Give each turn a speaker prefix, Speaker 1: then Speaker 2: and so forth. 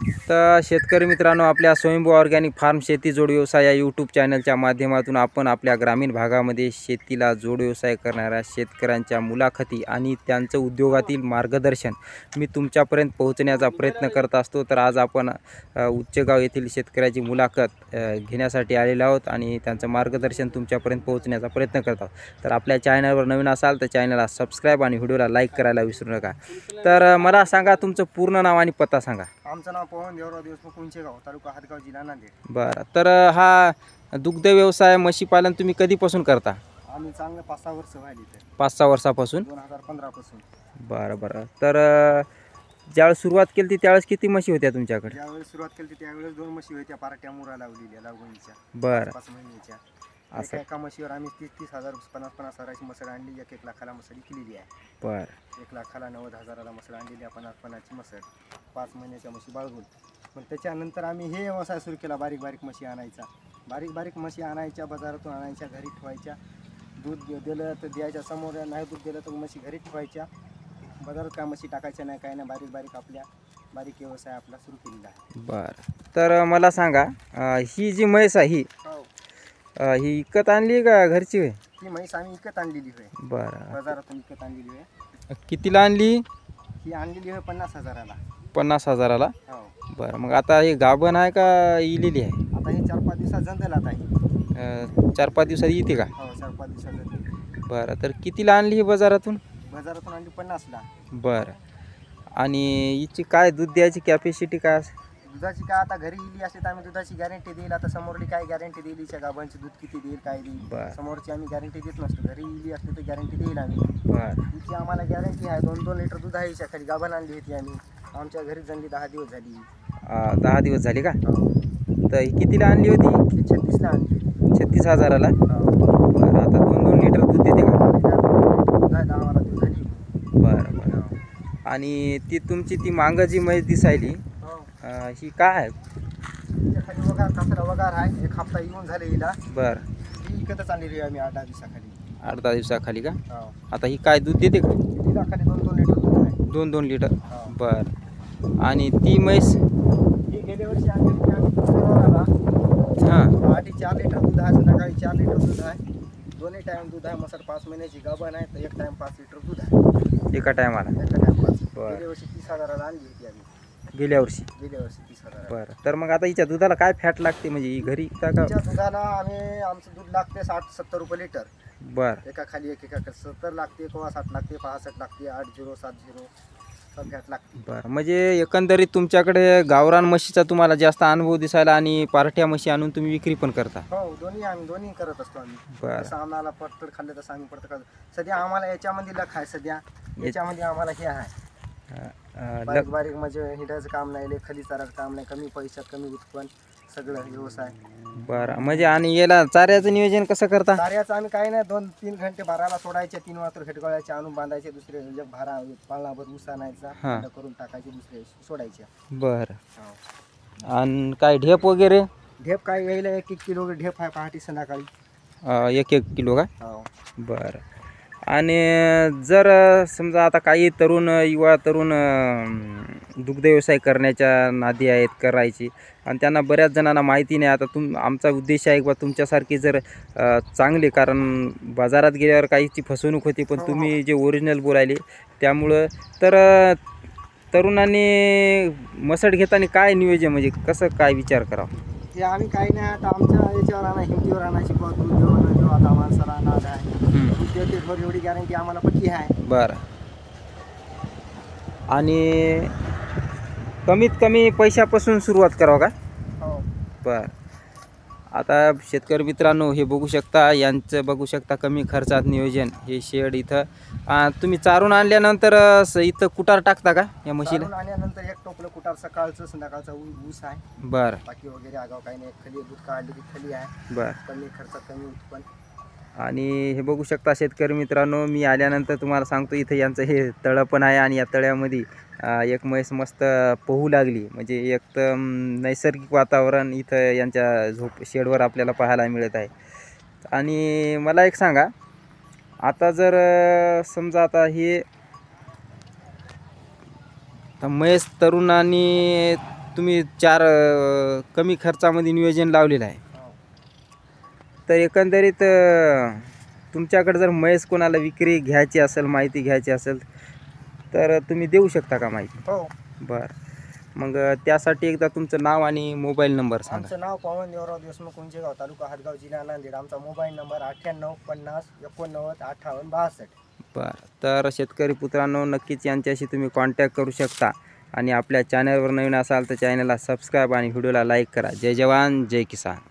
Speaker 1: तर शेतकरी मित्रांनो, आपल्या स्वयंभू ऑर्गॅनिक फार्म शेती जोड व्यवसाय या यूट्यूब चॅनलच्या माध्यमातून आपण आपल्या ग्रामीण भागामध्ये शेतीला जोड व्यवसाय करणाऱ्या शेतकऱ्यांच्या मुलाखती आणि त्यांचं उद्योगातील मार्गदर्शन मी तुमच्यापर्यंत पोहोचण्याचा प्रयत्न करत असतो। तर आज आपण उच्चगाव येथील शेतकऱ्याची मुलाखत घेण्यासाठी आलेलो आहोत आणि त्यांचं मार्गदर्शन तुमच्यापर्यंत पोहोचण्याचा प्रयत्न करत आहोत। तर आपल्या चॅनलवर नवीन असाल तर चॅनलला सबस्क्राईब आणि व्हिडिओला लाईक करायला विसरू नका। तर मला सांगा, तुमचं पूर्ण नाव आणि पत्ता सांगा।
Speaker 2: आमचं नाव पवन देवराव देशमुख, उंचेगाव, तालुका हातगाव, जिल्हा नांदेड।
Speaker 1: बरं, तर हा दुग्ध व्यवसाय म्हशीपालन तुम्ही कधीपासून करता?
Speaker 2: आम्ही चांगलं 5-6 वर्ष व्हायली ते
Speaker 1: 5-6 वर्षापासून।
Speaker 2: 2015 पासून।
Speaker 1: बरं, तर ज्यावेळेस सुरुवात केली त्यावेळेस किती म्हशी होत्या तुमच्याकडे?
Speaker 2: ज्यावेळेस सुरुवात केली त्यावेळेस 2 म्हशी होत्या, पार्ट्या मुरा लावलेल्या लागवणीच्या
Speaker 1: बरं,
Speaker 2: 5 महिन्याच्या।
Speaker 1: असं
Speaker 2: एका म्हशीवर आम्ही 30-30 हजार 50-50 हजाराची मसळ आणली, 1-1 लाखाला मसळ केलेली आहे।
Speaker 1: बरं,
Speaker 2: 1 लाखाला 90 हजाराला मसळ आणलेली आपण 50-50ची मसळ, 5 महिन्याच्या म्हशी बाळगून। पण त्याच्यानंतर आम्ही हे व्यवसाय सुरू केला, बारीक बारीक म्हशी आणायचा, बारीक म्हशी आणायच्या, बाजारातून आणायच्या, घरी ठेवायच्या। दूध दिलं तर द्यायच्या, समोर नाही दूध दिलं तर म्हशी घरी ठेवायच्या, बाजारात काय म्हशी टाकायच्या नाही, काय नाही, बारीक आपल्या बारीक व्यवसाय आपला सुरू केलेला आहे।
Speaker 1: बरं, तर मला सांगा, ही जी म्हैस आहे ही
Speaker 2: हो,
Speaker 1: ही विकत आणली का घरची आहे?
Speaker 2: ही म्हैस आम्ही विकत आणलेली आहे,
Speaker 1: बरं,
Speaker 2: बाजारातून विकत आणलेली आहे।
Speaker 1: कितीला आणली?
Speaker 2: ही आणलेली आहे 50 हजाराला।
Speaker 1: 50 हजाराला।
Speaker 2: हो,
Speaker 1: बरं, मग आता ही गाभण आहे का इलेली आहे?
Speaker 2: आता ही 4-5 दिवसात जंदल आता ही।
Speaker 1: 4-5 दिवसात येते का?
Speaker 2: हो, 4-5 दिवसात जंदल।
Speaker 1: बरं, तर कितीला आणली ही बाजारातून?
Speaker 2: बाजारातून आणली 50ला।
Speaker 1: बरं, आणि हिची काय दूध द्यायची कॅपॅसिटी काय असेल?
Speaker 2: दुधाची काय आता घरी इली असते तर आम्ही दुधाची गॅरंटी देईल, आता समोरली काय गॅरंटी देईल, हिच्या गाभांची दूध किती देईल, काय
Speaker 1: बरं.
Speaker 2: देईल, समोरची आम्ही गॅरंटी देत नसतो। घरी इली असते तर गॅरंटी देईल आम्ही।
Speaker 1: बरं,
Speaker 2: हिची आम्हाला गॅरंटी आहे, 2-2 लिटर दूध आहे हिच्या खाली। गाभण आणली होती आम्ही, आमच्या घरी जणली 10 दिवस झाली।
Speaker 1: 10 दिवस झाले का?
Speaker 2: हो,
Speaker 1: तर ही कितीला आणली होती?
Speaker 2: ती 36ला आणली।
Speaker 1: 36 हजाराला।
Speaker 2: हो,
Speaker 1: बरं, आता 2-2 लिटर दूध देते का?
Speaker 2: दूध आहे, 10-12 दिवस झाली।
Speaker 1: बरं, आणि ती तुमची ती मागं जी म्हैस दिसायली
Speaker 2: हो,
Speaker 1: ही काय आहे?
Speaker 2: हिच्या खाली वगार, कासरा वगार आहे, 1 हप्ता येऊन झाले हिला।
Speaker 1: बरं,
Speaker 2: ही विकतच आणलेली आहे आम्ही 8-10 दिवसाखाली।
Speaker 1: 8-10 दिवसाखाली का?
Speaker 2: हो,
Speaker 1: आता ही काय दूध देते का?
Speaker 2: हिला खाली 2-2 लिटर दूध आहे।
Speaker 1: 2-2 लिटर।
Speaker 2: हो,
Speaker 1: बरं, आणि ती म्हैस?
Speaker 2: ही गेल्या वर्षी आणलेली होती आम्ही दुधाला।
Speaker 1: हां,
Speaker 2: पहाटे 4 लिटर दूध आहे, संध्याकाळी 4 लिटर दूध आहे, दोन्ही टाइम दूध आहे। मसर 5 महिन्याची गाभण आहे, तर 1 टाइम 5 लिटर दूध आहे,
Speaker 1: एका टायमाला?
Speaker 2: एका टाइम 5।
Speaker 1: बरं.
Speaker 2: गेल्या वर्षी 30 हजाराला आणली होती आम्ही,
Speaker 1: गेल्या वर्षी?
Speaker 2: गेल्या वर्षी 30 हजाराला।
Speaker 1: बरं, तर मग आता हिच्या दुधाला काय फॅट लागते, म्हणजे ही घरी का?
Speaker 2: तिच्या दुधाला आमचं दूध लागते 60-70 रुपये लिटर।
Speaker 1: बरं,
Speaker 2: एका खाली एक 70 लागते, किंवा 60 लागते, 65 लागते, 80-70 सब फॅट लागते।
Speaker 1: बरं, म्हणजे एकंदरीत तुमच्याकडे गावरान म्हशीचा तुम्हाला जास्त अनुभव दिसायला आणि पार्ट्या म्हशी आणून तुम्ही विक्री पण करता?
Speaker 2: हो, दोन्ही करत असतो आम्ही।
Speaker 1: बरं,
Speaker 2: जसं आम्हाला पडतर खाल्लं तसं आम्ही पडतर खाल्लं। सध्या आम्हाला याच्यामध्ये लख आहे, सध्या याच्यामध्ये आम्हाला हे आहे, बारीक म्हणजे हिंडायचं काम नाही, खाली चारायचं काम नाही, कमी पैशात कमी उत्पन्न सगळं व्यवसाय।
Speaker 1: बरं, म्हणजे आणि याला चाऱ्याचं नियोजन कसं करता?
Speaker 2: चाऱ्याचं आम्ही काही नाही, 2-3 घंटे भाराला सोडायचे, 3 वाजता खेटगळ्याचे आणून बांधायचे, दुसरे एक भारा पाळणाभर ऊस आणायचा,
Speaker 1: हां,
Speaker 2: करून टाकायचे, दुसरे सोडायचे।
Speaker 1: बरं,
Speaker 2: हो,
Speaker 1: आणि काय ढेप वगैरे?
Speaker 2: ढेप काय यायला 1-1 किलो ढेप आहे, पहाटे संध्याकाळी।
Speaker 1: 1-1 किलो का?
Speaker 2: हो,
Speaker 1: बरं, आणि जर समजा आता काही युवा तरुण दुग्ध व्यवसाय करण्याच्या नादी आहेत, करायची, आणि त्यांना बऱ्याच जणांना माहिती नाही। आता आमचा उद्देश आहे की तुमच्यासारखी जर चांगले, कारण बाजारात गेल्यावर काहीची फसवणूक होती, पण तुम्ही जे ओरिजिनल बोलायले त्यामुळं, तर तरुणांनी मसड घेताना काय नियोजन, म्हणजे कसं काय विचार करावं?
Speaker 2: हे आम्ही काही नाही, आता आमच्या याच्यावर आणा, हिमतीवर आणायची, किंवा दूध देऊ आता माणसाला नाद आहे, दूध एवढी गॅरंटी आम्हाला पक्की आहे।
Speaker 1: बरं, आणि कमीत कमी पैशापासून सुरुवात करावं का?
Speaker 2: हो,
Speaker 1: बरं, आता शेतकरी मित्रांनो, हे बघू शकता, यांचं बघू शकता कमी खर्चात नियोजन। हे शेड इथं तुम्ही चारून आणल्यानंतर इथं कुटार टाकता का या म्हशीला?
Speaker 2: चारून आणल्यानंतर 1 टोपलं कुटार सकाळचं, संध्याकाळचा ऊस आहे।
Speaker 1: बरं,
Speaker 2: बाकी वगैरे आगाव काही नाही, खाली दूध काढली की खाली आहे।
Speaker 1: बरं,
Speaker 2: कमी खर्चात कमी उत्पन्न।
Speaker 1: आणि हे बघू शकता शेतकरी मित्रांनो, मी आल्यानंतर तुम्हाला सांगतो, इथं यांचं हे तळं पण आहे, आणि या तळ्यामध्ये एक म्हैस मस्त पोहू लागली, म्हणजे एकदम नैसर्गिक वातावरण इथं यांच्या शेडवर आपल्याला पाहायला मिळत आहे। आणि मला एक सांगा, आता जर समजा आता हे म्हैस तरुणांनी तुम्ही 4 कमी खर्चामध्ये नियोजन लावलेलं आहे.
Speaker 2: हो.
Speaker 1: तर एकंदरीत तुमच्याकडे जर म्हैस कोणाला विक्री घ्यायची असेल, माहिती घ्यायची असेल तर तुम्ही देऊ शकता का माहिती?
Speaker 2: हो.
Speaker 1: बरं. मग त्यासाठी एकदा तुमचं नाव आणि मोबाईल नंबर सांगा.
Speaker 2: आमचं नाव पवन देवराव देशमुख, उंचेगाव, तालुका हातगाव, जिल्हा नांदेड. आमचा मोबाईल नंबर 98 50 89 58 62.
Speaker 1: बरं. तर शेतकरी पुत्रांनो, नक्कीच यांच्याशी तुम्ही कॉन्टॅक्ट करू शकता आणि आपल्या चॅनलवर नवीन असाल तर चॅनलला सबस्क्राईब आणि व्हिडिओला लाईक करा. जय जवान जय किसान.